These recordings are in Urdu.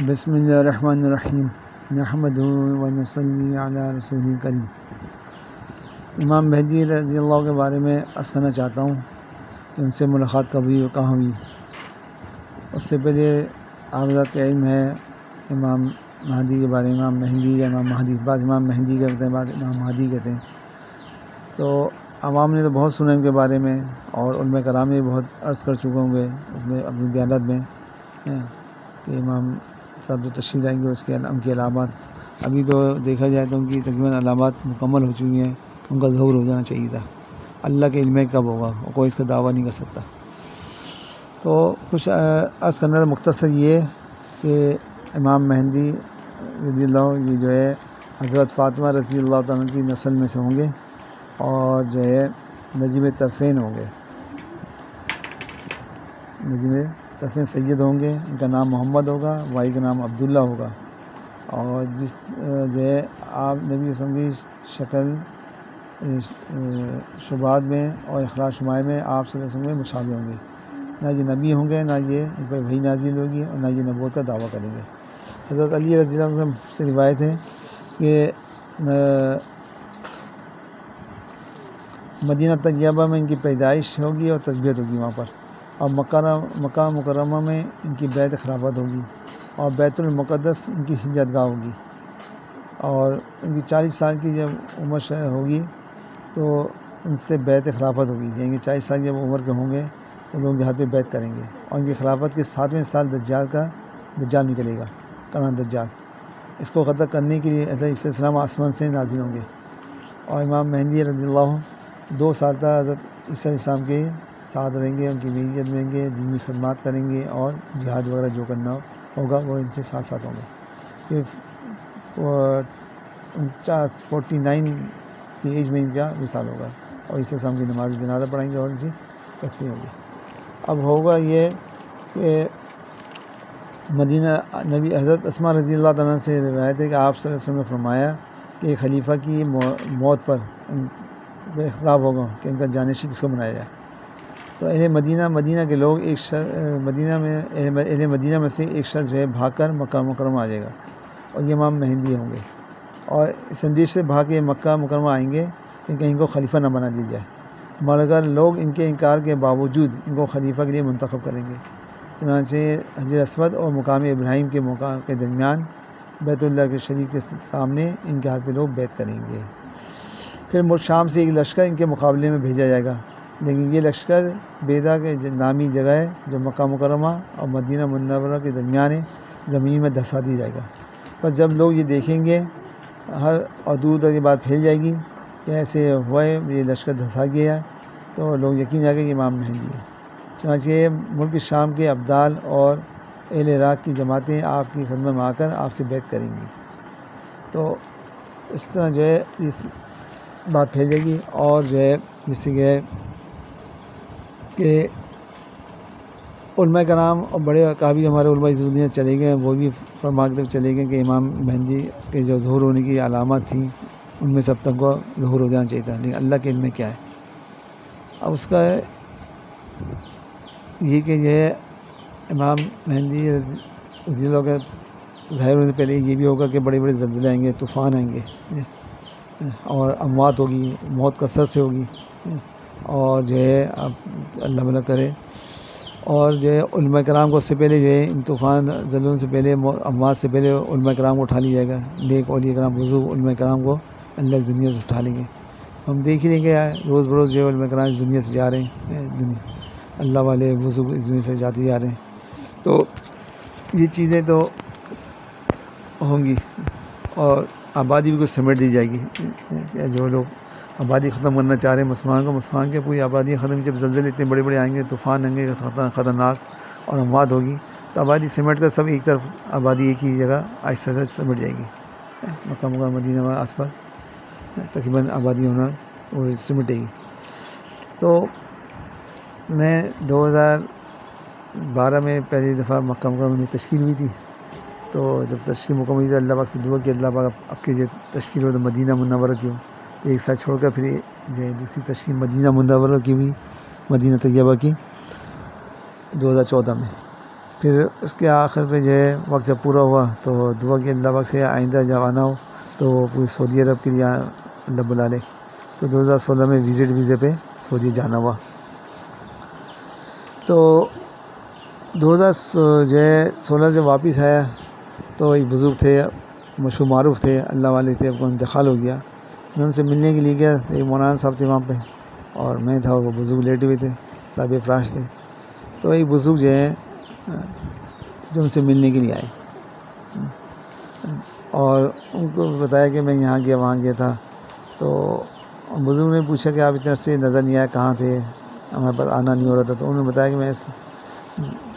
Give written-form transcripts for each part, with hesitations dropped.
بسم اللہ الرحمن الرحیم نحمدہ و نصلی علی رسول کریم۔ امام مہدی رضی اللہ کے بارے میں عرض کرنا چاہتا ہوں کہ ان سے ملاقات کب ہوئی اور کہاں ہوئی۔ اس سے پہلے آپ حضرات کا علم ہے امام مہدی کے بارے میں، امام مہدی یا امام مہدی، بعض امام مہدی کہتے ہیں، بعض امام مہدی کہتے ہیں۔ تو عوام نے تو بہت سنا ان کے بارے میں، اور علماء کرام نے بہت عرض کر چکے ہوں گے اس میں اپنی بیانات میں کہ امام صاحب جو تشریف لائیں گے ان کی علامات، ابھی تو دیکھا جائے تو ان کی تقریباً علامات مکمل ہو چکی ہیں، ان کا ظہور ہو جانا چاہیے تھا۔ اللہ کے علم ہے کب ہوگا اور کوئی اس کا دعویٰ نہیں کر سکتا۔ تو کچھ عرض کرنا تھا مختصر یہ کہ امام مہدی رضی اللہ یہ جو ہے حضرت فاطمہ رضی اللہ تعالیٰ کی نسل میں سے ہوں گے، اور جو ہے نجم طرفین ہوں گے، نجم طرفین سید ہوں گے۔ ان کا نام محمد ہوگا، بھائی کا نام عبداللہ ہوگا، اور جس جو ہے آپ نبی صلی اللہ علیہ وسلم کی شکل شبہات میں اور اخلاق شمائل میں آپ صلی اللہ علیہ وسلم میں مشابہ ہوں گے۔ نہ یہ نبی ہوں گے، نہ یہ ان پر وحی نازل ہوگی، اور نہ یہ نبوت کا دعویٰ کریں گے۔ حضرت علی رضی اللہ عنہ سے روایت ہے کہ مدینہ طیبہ میں ان کی پیدائش ہوگی اور تربیت ہوگی وہاں پر، اور مکہ مکرمہ میں ان کی بیعت خلافت ہوگی، اور بیت المقدس ان کی ہجرت گاہ ہوگی، اور ان کی 40 سال کی جب عمر ہوگی تو ان سے بیعت خلافت ہوگی، یعنی 40 سال جب عمر کے ہوں گے تو لوگ جہاد پہ بیعت کریں گے، اور ان کی خلافت کے 7ویں سال دجال نکلے گا، کڑا دجال۔ اس کو قتل کرنے کے لیے حضرت عیسیٰ السلام آسمان سے نازل ہوں گے، اور امام مہدی رضی اللہ عنہ 2 سال تک حضرت عیسیٰ السلام کے ساتھ رہیں گے، ان کی معیت میں رہیں گے، دینی خدمات کریں گے، اور جہاد وغیرہ جو کرنا ہوگا وہ ان کے ساتھ ساتھ ہوں گے۔ پھر 49 کی ایج میں ان کا وصال ہوگا، اور عیسیٰ السلام کی نماز جنازہ پڑھیں گے اور ان کی تدفین ہوگی۔ اب ہوگا یہ کہ مدینہ نبی حضرت اسماء رضی اللہ تعالیٰ سے روایت ہے کہ آپ صلی اللہ علیہ وسلم نے فرمایا کہ خلیفہ کی موت پر اختلاف ہوگا کہ ان کا جانشین کس کو بنایا جائے۔ تو اہل مدینہ کے لوگ اہل مدینہ میں سے ایک شخص جو ہے بھاگ کر مکہ مکرمہ آ جائے گا، اور یہ امام مہدی ہوں گے، اور اس اندیش سے بھاگ کے مکہ مکرمہ آئیں گے کہ کہیں کو خلیفہ نہ بنا دیا جائے، مگر لوگ ان کے انکار کے باوجود ان کو خلیفہ کے لیے منتخب کریں گے۔ چنانچہ حجر اسود اور مقام ابراہیم کے موقع کے درمیان بیت اللہ کے شریف کے سامنے ان کے ہاتھ پہ لوگ بیعت کریں گے۔ پھر ملک شام سے ایک لشکر ان کے مقابلے میں بھیجا جائے گا، لیکن یہ لشکر بیدا کے نامی جگہ ہے جو مکہ مکرمہ اور مدینہ منورہ کے درمیان ہے، زمین میں دھسا دیا جائے گا۔ بس جب لوگ یہ دیکھیں گے اور دور تک یہ بات پھیل جائے گی کہ ایسے ہوا ہے، یہ لشکر دھسا گیا ہے، تو لوگ یقین جائے گا کہ امام مہدی ہے۔ چنانچہ ملک شام کے ابدال اور اہل عراق کی جماعتیں آپ کی خدمت میں آ کر آپ سے بیعت کریں گی۔ تو اس طرح جو ہے اس بات پھیل جائے گی، اور جو ہے جس سے کہ علماء کرام اور بڑے کافی ہمارے علماء اس دنیا سے چلے گئے، وہ بھی فرما کے چلے گئے کہ امام مہدی کے جو ظہور ہونے کی علامات تھیں ان میں سب تک کو ظہور ہو جانا چاہیے تھا، لیکن اللہ کے علم میں کیا ہے۔ اب اس کا یہ کہ یہ امام مہدی رضی اللہ کے ظاہر ہونے سے پہلے یہ بھی ہوگا کہ بڑے بڑے زلزلے آئیں گے، طوفان آئیں گے، اور اموات ہوگی، موت کثرت سے ہوگی، اور جو ہے اب اللہ بھلا کرے، اور جو ہے علماء کرام کو اس سے پہلے جو ہے ان طوفان زلزلوں سے پہلے اموات سے پہلے علماء کرام کو اٹھا لیا جائے گا، نیک اولیاء کرام بزرگ علماء کرام کو اللہ اس دنیا سے اٹھا لیں گے۔ ہم دیکھ ہی لیں گے روز بروز جو ہے علماء کرام اس دنیا سے جا رہے ہیں، اللہ والے بزرگ اس دنیا سے جاتے جا رہے ہیں۔ تو یہ چیزیں تو ہوں گی، اور آبادی بھی کچھ سمیٹ دی جائے گی، جو لوگ آبادی ختم کرنا چاہ رہے ہیں مسلمان کے پوری آبادی ختم، جب زلزلے اتنے بڑے بڑے آئیں گے، طوفان آئیں گے خطرناک، اور اموات ہوگی، تو آبادی سمیٹ کر سب ایک طرف آبادی ایک ہی جگہ آہستہ آہستہ سمیٹ جائے گی، مکہ مکرمہ مدینہ میں آس پاس تقریباً آبادی ہونا وہ سمٹے گی۔ تو میں 2012 میں پہلی دفعہ مکہ مکرمہ میں تشکیل ہوئی تھی، تو جب تشکیل مکمل ہوئی تو اللہ پاک سے دعا کی اللہ پاک اب کی جو تشکیل ہو تو مدینہ منورہ کی ہو، تو ایک ساتھ چھوڑ کر پھر جو ہے دوسری تشکیل مدینہ منورہ کی ہوئی، مدینہ طیبہ کی 2014 میں۔ پھر اس کے آخر پہ جو ہے وقت جب پورا ہوا تو دعا کہ اللہ وقت سے آئندہ جب آنا ہو تو وہ پوری سعودی عرب کے لیے اللہ بلا لے. تو 2016 میں ویزے پہ سعودی جانا ہوا. تو 2016 سے واپس آیا تو ایک بزرگ تھے مشہور معروف تھے اللہ والے تھے، ان کا انتقال ہو گیا. میں ان سے ملنے کے لیے گیا، ایک مولانا صاحب تھے وہاں پہ اور میں تھا، وہ بزرگ لیٹے ہوئے تھے، صاحب فراش تھے. تو ایک بزرگ جو ہے جو ان سے ملنے کے لیے آئے اور ان کو بتایا کہ میں یہاں گیا وہاں گیا تھا. تو بزرگ نے پوچھا کہ آپ اتنے عرصے نظر نہیں آئے، کہاں تھے، ہمارے پاس آنا نہیں ہو رہا تھا. تو انہوں نے بتایا کہ میں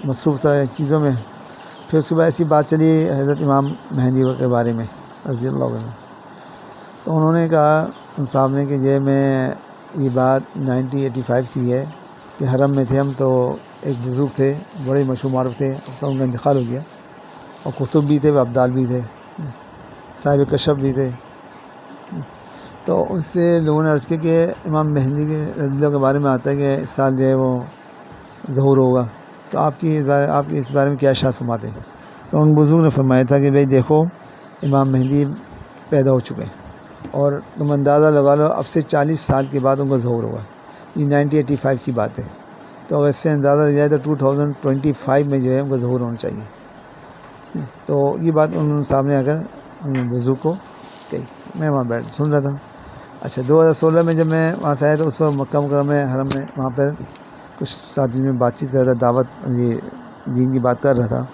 مصروف تھا چیزوں میں. پھر اس کے بعد ایسی بات چلی حضرت امام مہدی کے بارے میں رضی اللہ عنہ. تو انہوں نے کہا ان صاحب نے کہ میں یہ بات 1985 کی ہے کہ حرم میں تھے ہم، تو ایک بزرگ تھے بڑے مشہور معروف تھے، تو ان کا انتقال ہو گیا. اور کتب بھی تھے، ابدال بھی تھے، صاحب کشف بھی تھے. تو اس سے لوگوں نے عرض کیا کہ امام مہدی کے رضی اللہ کے بارے میں آتا ہے کہ اس سال جو ہے وہ ظہور ہوگا، تو آپ کی اس بارے میں کیا ارشاد فرماتے ہیں؟ تو ان بزرگ نے فرمایا تھا کہ بھئی دیکھو امام مہدی پیدا ہو چکے اور تم اندازہ لگا لو اب سے 40 سال کے بعد ان کا ظہور ہوگا. یہ 1985 کی بات ہے. تو اگر اس سے اندازہ لگ جائے تو 2025 میں جو ہے ان کا ظہور ہونا چاہیے. تو یہ بات انہوں نے سامنے آ کر ان بزرگ کو کہی. میں وہاں بیٹھ سن رہا تھا. اچھا 2016 میں جب میں وہاں سے آیا تو اس وقت مکہ مکرمہ میں حرم میں وہاں پر کچھ ساتھیوں میں بات چیت کر رہا تھا، دعوت یہ دین کی بات کر رہا تھا.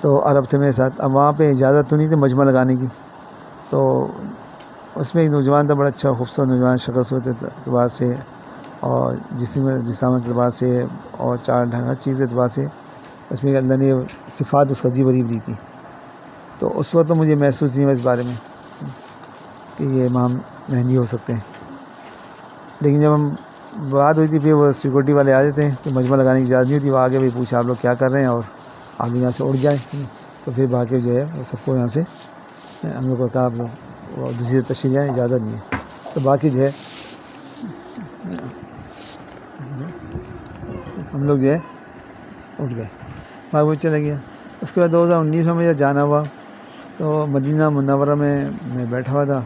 تو عرب تھے میرے ساتھ. اب وہاں پہ اجازت تو نہیں تھی مجمع لگانے کی. تو اس میں ایک نوجوان تھا، بڑا اچھا خوبصورت نوجوان، شکل صورت اعتبار سے اور جسامت اعتبار سے اور چال ڈھنگ ہر چیز کے اعتبار سے اس میں اللہ نے صفات اس عجیب غریب دی تھی. تو اس وقت تو مجھے محسوس نہیں ہوا اس بارے میں کہ یہ امام مہدی ہو سکتے ہیں. لیکن جب ہم بات ہوئی تھی پھر وہ سیکورٹی والے آ جاتے ہیں کہ مجمع لگانے کی اجازت نہیں ہوتی. وہ آگے بھی پوچھا آپ لوگ کیا کر رہے ہیں اور آپ لوگ یہاں سے اڑ جائیں. تو پھر باقی جو ہے وہ سب کو یہاں سے ہم لوگ کو کہا آپ لوگ وہ دوسری تشریح جائیں، اجازت نہیں ہے. تو باقی جو ہے ہم لوگ جو ہے اٹھ گئے، باغ میں چلے گیا. اس کے بعد 2019 میں مجھے جانا ہوا تو مدینہ منورہ میں بیٹھا ہوا تھا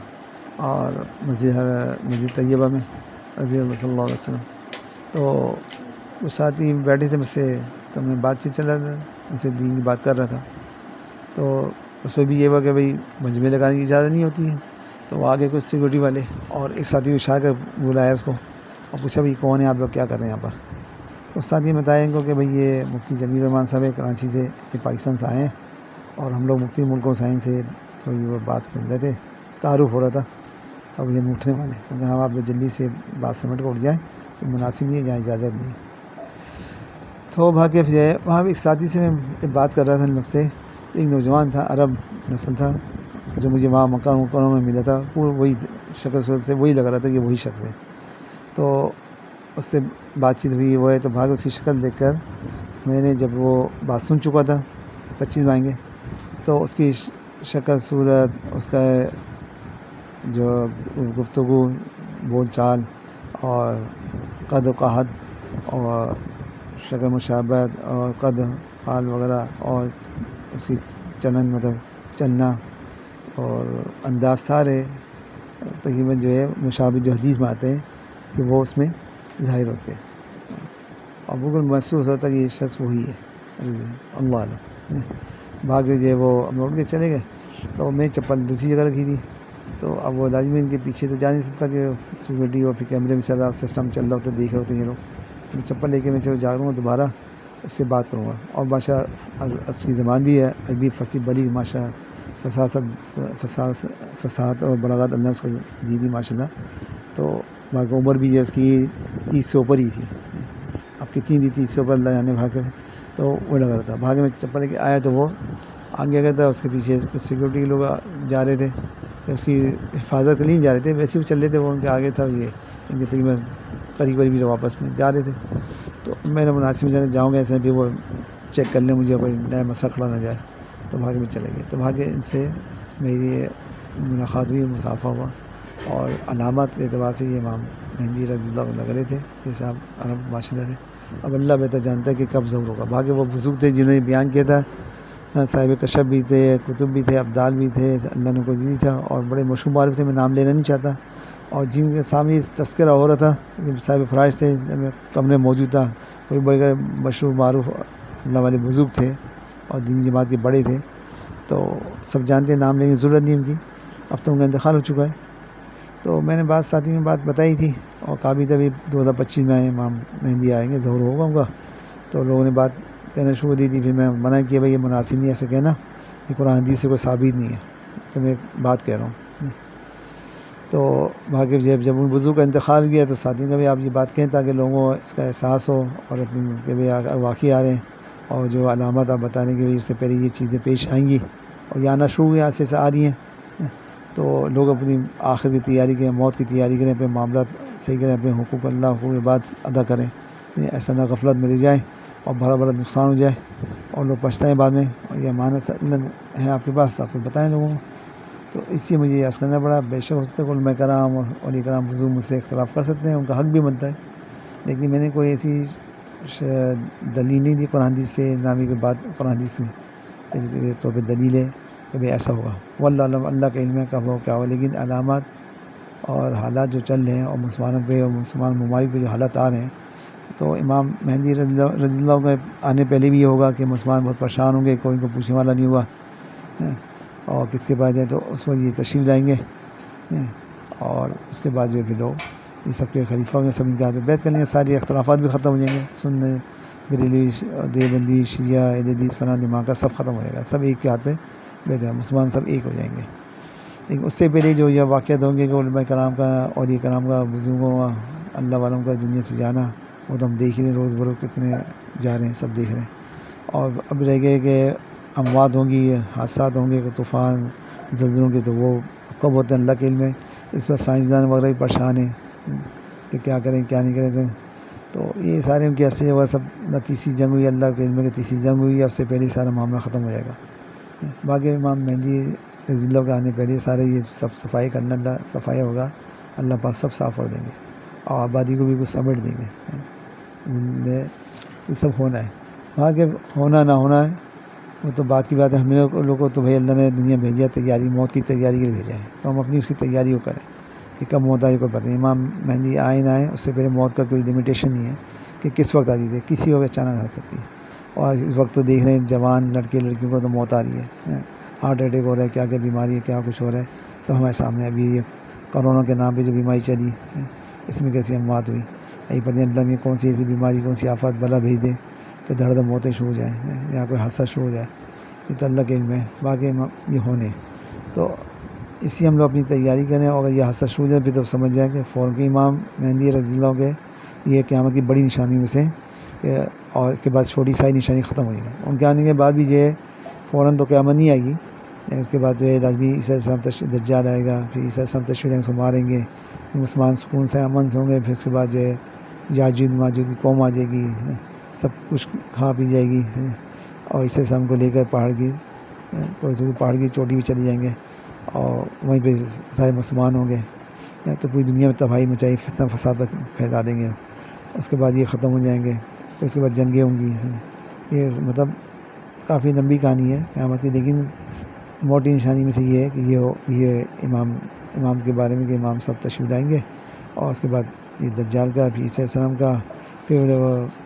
اور مسجد طیبہ میں رضی اللہ صلی اللہ علیہ وسلم. تو وہ ساتھی بیٹھے تھے مجھ سے، تو میں بات چیت چل رہا تھا، ان سے دین کی بات کر رہا تھا. تو اس میں بھی یہ ہوا کہ بھئی مجمع لگانے کی اجازت نہیں ہوتی ہے. تو وہ آگے کچھ سیکورٹی والے اور ایک ساتھی کو اشارہ کر بلایا اس کو اور پوچھا بھئی کون ہے آپ لوگ کیا کر رہے ہیں یہاں پر؟ تو ساتھی نے بتایا ان کو کہ بھئی یہ مفتی جمیل الرحمان صاحب کراچی سے، یہ پاکستان سے آئے ہیں اور ہم لوگ مختلف ملکوں سے آئے سے تھوڑی وہ بات سن رہے تھے، تعارف ہو رہا تھا. اب یہ اٹھنے والے تو کہا آپ لوگ جلدی سے بات سمیٹ کر اٹھ جائیں، تو مناسب نہیں ہے، جہاں اجازت نہیں ہے. تو بھاگے پھر وہاں بھی ایک ساتھی سے میں بات کر رہا تھا ان لوگ سے. ایک نوجوان تھا، عرب نسل تھا، جو مجھے وہاں مکہ مکرمہ میں ملا تھا. پورا وہی شکل صورت سے وہی لگ رہا تھا کہ وہی شخص ہے. تو اس سے بات چیت ہوئی، وہ ہے تو بھاگ اس کی شکل دیکھ کر میں نے جب وہ بات سن چکا تھا 25 مانگے، تو اس کی شکل صورت، اس کا جو گفتگو بول چال اور قد و قامت اور شکل مشابہت اور قد حال وغیرہ اور اس کی چلن مطلب چلنا اور انداز سارے تقریباً جو ہے مشابہ جو حدیث میں آتے ہیں کہ وہ اس میں ظاہر ہوتے ہیں اور بالکل محسوس ہوتا ہے کہ یہ شخص وہی ہے. اللہ علیہ بھاگ جو ہے وہ ہم اٹھ کے چلے گئے. تو میں چپل دوسری جگہ رکھی تھی. تو اب وہ لازمی ان کے پیچھے تو جا نہیں سکتا کہ سیکورٹی اور پھر کیمرے میں چل رہا سسٹم چل رہا ہوتا ہے، دیکھ رہے ہوتے ہیں یہ لوگ. تو چپل لے کے میں چلو جا رہا ہوں، دوبارہ اس سے بات کروں گا. اور بادشاہ اس کی زبان بھی ہے عربی فصیح بلیغ ماشاء فصاحت اور بلاغت اللہ اس کو دی ماشاء اللہ. تو باقی عمر بھی ہے اس کی 30 سے اوپر ہی تھی. اب کتنی تھی 30 سے اوپر اللہ جانے. بھاگ تو وہ لگا رہا تھا. بھاگے میں چپل لے کے آیا تو وہ آگے گیا تھا، اس کے پیچھے کچھ سیکورٹی کے لوگ جا رہے تھے، اس کی حفاظت کے لیے جا رہے تھے، ویسے بھی چل رہے تھے. وہ ان کے آگے تھا، یہ ان کے تقریباً قریب واپس میں جا رہے تھے. تو میں نے مناسب جگہ جاؤں گا ایسے بھی وہ چیک کر لیں مجھے کوئی نیا مسئلہ کھڑا نہ جائے. تو بھاگے میں چلے گئے. تو بھاگے ان سے میری ملاقات ہوئی، مسافہ ہوا اور علامات کے اعتبار سے یہ امام مہدی رضی اللہ عنہ لگ رہے تھے جیسے آپ عرب معاشرے سے. اب اللہ بہتر جانتا ہے کہ کب ظہور ہوگا. باقی وہ بزرگ تھے جنہوں نے بیان کیا تھا, صاحب کشف بھی تھے, کتب بھی تھے, ابدال بھی تھے, اللہ نے کو دی تھا, اور بڑے مشہور معروف تھے, میں نام لینا نہیں چاہتا, اور جن کے سامنے تذکرہ ہو رہا تھا صاحب فرائض تھے, کمرے موجود تھا, کوئی بڑے مشہور معروف اللہ والے بزرگ تھے اور دینی جماعت کے بڑے تھے, تو سب جانتے ہیں, نام لینے کی ضرورت نہیں ان کی, اب تو ان کا انتقال ہو چکا ہے. تو میں نے بعض ساتھیوں میں بات بتائی تھی, اور کہا بھی تھا بھی 2025 میں امام مہدی آئیں گے, ظہور ہوگا ان کا. تو لوگوں نے بات کہنا شروع دی تھی, پھر میں منع کیا بھائی یہ مناسب نہیں ایسے کہنا, یہ قرآن حدیث سے کوئی ثابت نہیں ہے, تو میں ایک بات کہہ رہا ہوں. تو باقی جب ان بزرگ کا انتقال کیا تو ساتھیوں کا بھی آپ یہ بات کہیں تاکہ لوگوں کو اس کا احساس ہو, اور کہ بھائی واقعی آ رہے ہیں, اور جو علامات آپ بتا رہے ہیں کہ بھائی اس سے پہلے یہ چیزیں پیش آئیں گی اور یہ آنا شروع ہوئی, ایسے سے آ رہی ہیں, تو لوگ اپنی آخر کی تیاری کریں, موت کی تیاری کریں, اپنے معاملات صحیح کریں, اپنے حقوق اللہ حقوق عباد ادا کریں, ایسا نہ غفلت میں رہ جائیں اور بڑا بڑا نقصان ہو جائے اور لوگ پچھتائیں بعد میں, اور یہ امانت ہے آپ کے پاس, آپ کو بتائیں لوگوں کو. تو اس لیے مجھے یہ عرض کرنا پڑا. بے شک ہو سکتا ہے علماء کرام اور اولیاء کرام بزرگ مجھ سے اختلاف کر سکتے ہیں, ان کا حق بھی بنتا ہے, لیکن میں نے کوئی ایسی دلیل نہیں دی قرآن حدیث سے, نامی کی بات قرآن حدیث کے طور پہ دلیل ہے کہ بھائی ایسا ہوگا. واللہ علم, اللہ کا علم ہے کب ہو کیا ہو, لیکن علامات اور حالات جو چل رہے ہیں اور مسلمانوں پہ اور مسلمان ممالک پہ جو حالات آ رہے ہیں, تو امام مہدی رضی اللہ کے آنے پہلے بھی یہ ہوگا کہ مسلمان بہت پریشان ہوں گے, کوئی کو پوچھنے والا نہیں ہوا, اور کس کے پاس جائیں تو اس وقت یہ تشریف لائیں گے, اور اس کے بعد جو بھی لوگ یہ سب کے خلیفہ ہوں گے, سب ان کے ہاتھ میں بیعت کر لیں گے, سارے اختلافات بھی ختم ہو جائیں گے, سننے بریلوی دیوبندی شیعہ اہل حدیث فلاں دماغ کا سب ختم ہو جائے گا, سب ایک کے ہاتھ پہ بیعت ہے, مسلمان سب ایک ہو جائیں گے. لیکن اس سے پہلے جو یہ واقعات ہوں گے کہ علماء کرام کا, اولیاء کرام کا, بزرگوں کا, اللہ والوں کا دنیا سے جانا, وہ تو ہم دیکھ رہے ہیں روز بروز کتنے جا رہے ہیں, سب دیکھ رہے ہیں. اور اب رہ گئے کہ اموات ہوں گی, حادثات ہوں گے, کہ طوفان زلزلوں کے, تو وہ کب ہوتے ہیں اللہ کے علم ہے. اس پر سائنسدان وغیرہ بھی پریشان ہیں کہ کیا کریں کیا نہیں کریں. تو یہ سارے ان کے ایسے ہوا, سب نہ تیسری جنگ ہوئی, اللہ کے علم ہے کہ تیسری جنگ ہوئی, اب سے پہلے سارا معاملہ ختم ہو جائے گا. باقی امام مہدی رضی اللہ کے آنے پہلے سارے یہ سب صفائی کرنا, اللہ صفائی ہوگا, اللہ پاک سب صاف کر دیں گے, اور آبادی کو بھی کچھ سمیٹ دیں گے. یہ سب ہونا ہے. باقی ہونا نہ ہونا ہے وہ تو بات کی بات ہے. ہم لوگوں کو تو بھائی اللہ نے دنیا بھیجا تیاری, موت کی تیاری کے لیے بھیجا ہے, تو ہم اپنی اس کی تیاری کو کریں کہ کب موت آئی کوئی پتہ نہیں. امام مہدی آئے نہ آئے, اس سے پہلے موت کا کوئی لمیٹیشن نہیں ہے کہ کس وقت آتی ہے, کسی وقت اچانک آ سکتی ہے. اور اس وقت تو دیکھ رہے ہیں جوان لڑکے لڑکیوں کو تو موت آ رہی ہے, ہارٹ اٹیک ہو رہا ہے, کیا کیا بیماری ہے, کیا کچھ ہو رہا ہے, سب ہمارے سامنے. ابھی یہ کرونا کے نام پہ جو بیماری چلی, اس میں کیسی اموات ہوئی, یہی پتہ نہیں اللہ میں کون سی ایسی بیماری, کون سی آفات بلا بھیج دے کہ دھڑ دھڑ موتیں شروع ہو جائیں, یا کوئی حادثہ شروع ہو جائے. یہ تو اللہ کے علم ہے, باقی یہ ہونے. تو اسی ہم لوگ اپنی تیاری کریں, اور اگر یہ حادثہ شروع ہو جائے پھر تو سمجھ جائیں کہ فوراً کے امام مہدی رضی اللہ کے یہ قیامت کی بڑی نشانی میں سے کہ, اور اس کے بعد چھوٹی ساری نشانی ختم ہو جائے گی. ان کے آنے کے بعد بھی جو ہے فوراً تو قیامت نہیں آئے گی, لیکن اس کے بعد جو ہے لازمی عیسیٰ علیہ السلام دجال آئے گا, پھر عیسیٰ علیہ السلام تشریف لائیں گے, اس کو ماریں گے, مسلمان سکون سے امن سے ہوں گے. پھر اس کے بعد جو ہے یاجوج ماجوج کی قوم آ جائے گی, سب کچھ کھا پی جائے گی, اور عیسیٰ علیہ السلام کو لے کر پہاڑ کی چوٹی پہ چلے جائیں گے, اور وہیں پہ سارے مسلمان ہوں گے, تو پوری دنیا میں تباہی مچائی, فتنہ فساد پھیلا دیں گے. اس کے بعد یہ ختم ہو جائیں گے, تو اس کے بعد جنگیں ہوں گی. یہ مطلب کافی لمبی کہانی ہے قیامت کی, لیکن موٹی نشانی میں سے یہ ہے کہ یہ امام کے بارے میں کہ امام سب تشریف لائیں گے, اور اس کے بعد یہ دجال کا, پھر عیسیٰ علیہ السلام کا, پھر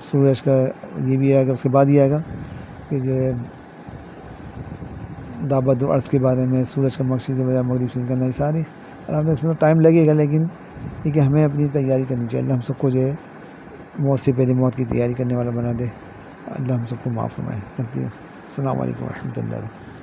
سورج کا یہ بھی آئے گا. اس کے بعد یہ آئے گا کہ جو دعوت العرض کے بارے میں, سورج کا مشرق سے بجائے مغرب سے نکلنا, یہ ساری آرام سے. اس میں ٹائم لگے گا, لیکن یہ کہ ہمیں اپنی تیاری کرنی چاہیے. اللہ ہم سب کو جو ہے موت سے پہلے موت کی تیاری کرنے والا بنا دے. اللہ ہم سب کو معاف فرمائے. السلام علیکم ورحمۃ اللہ.